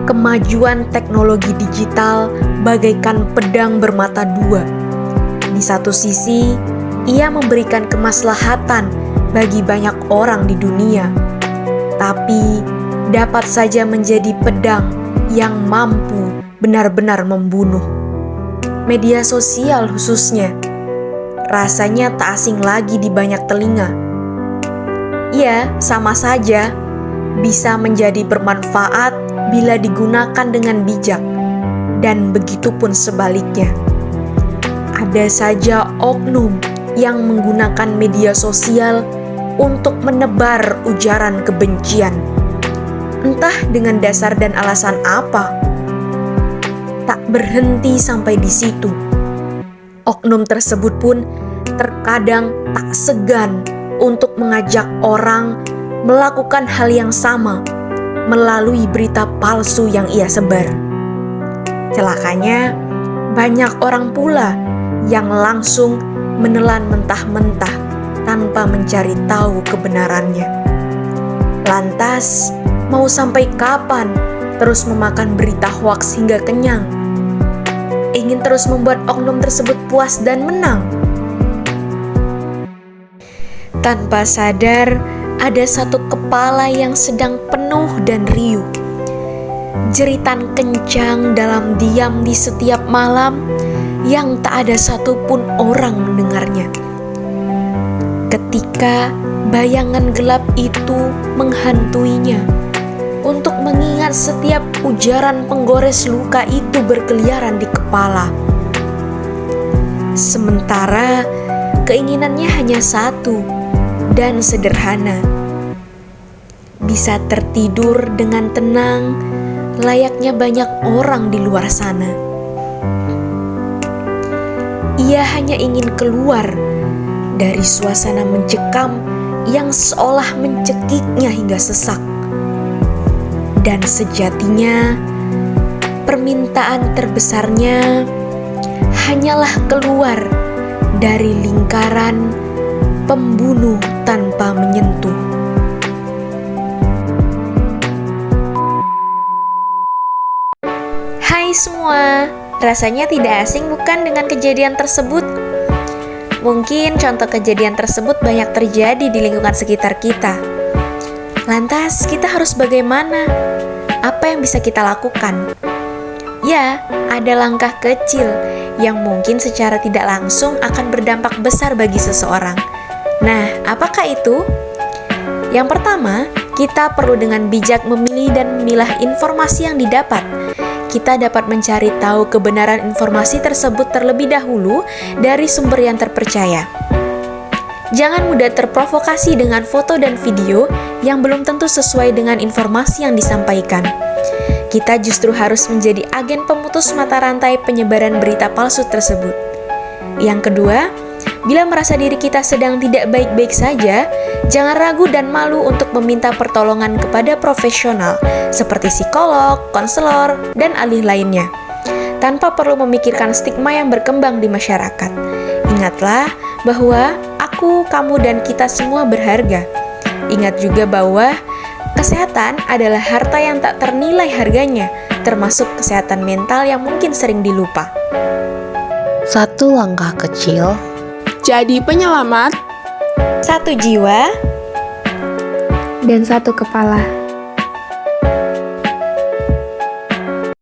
kemajuan teknologi digital bagaikan pedang bermata dua. Di satu sisi, ia memberikan kemaslahatan bagi banyak orang di dunia, tapi dapat saja menjadi pedang yang mampu benar-benar membunuh. Media sosial khususnya, rasanya tak asing lagi di banyak telinga. Ya, sama saja, bisa menjadi bermanfaat bila digunakan dengan bijak, dan begitu pun sebaliknya. Ada saja oknum yang menggunakan media sosial untuk menebar ujaran kebencian. Entah dengan dasar dan alasan apa. Tak berhenti sampai di situ. Oknum tersebut pun terkadang tak segan untuk mengajak orang melakukan hal yang sama melalui berita palsu yang ia sebar. Celakanya, banyak orang pula yang langsung menelan mentah-mentah tanpa mencari tahu kebenarannya. Lantas, mau sampai kapan terus memakan berita hoaks hingga kenyang? Ingin terus membuat oknum tersebut puas dan menang? Tanpa sadar, ada satu kepala yang sedang penuh dan riuh. Jeritan kencang dalam diam di setiap malam yang tak ada satupun orang mendengarnya. Ketika bayangan gelap itu menghantuinya untuk mengingat setiap ujaran penggores luka itu berkeliaran di kepala. Sementara keinginannya hanya satu dan sederhana, bisa tertidur dengan tenang layaknya banyak orang di luar sana. Ia hanya ingin keluar dari suasana mencekam yang seolah mencekiknya hingga sesak. Dan sejatinya, permintaan terbesarnya hanyalah keluar dari lingkaran pembunuh tanpa menyentuh. Hai semua, rasanya tidak asing bukan dengan kejadian tersebut? Mungkin contoh kejadian tersebut banyak terjadi di lingkungan sekitar kita. Lantas kita harus bagaimana? Apa yang bisa kita lakukan? Ya, ada langkah kecil yang mungkin secara tidak langsung akan berdampak besar bagi seseorang. Nah, apakah itu? Yang pertama, kita perlu dengan bijak memilih dan memilah informasi yang didapat. Kita dapat mencari tahu kebenaran informasi tersebut terlebih dahulu dari sumber yang terpercaya. Jangan mudah terprovokasi dengan foto dan video yang belum tentu sesuai dengan informasi yang disampaikan. Kita justru harus menjadi agen pemutus mata rantai penyebaran berita palsu tersebut. Yang kedua, bila merasa diri kita sedang tidak baik-baik saja, jangan ragu dan malu untuk meminta pertolongan kepada profesional seperti psikolog, konselor, dan ahli lainnya, tanpa perlu memikirkan stigma yang berkembang di masyarakat. Ingatlah bahwa aku, kamu, dan kita semua berharga. Ingat juga bahwa kesehatan adalah harta yang tak ternilai harganya, termasuk kesehatan mental yang mungkin sering dilupa. Satu langkah kecil jadi penyelamat, Satu jiwa dan satu kepala.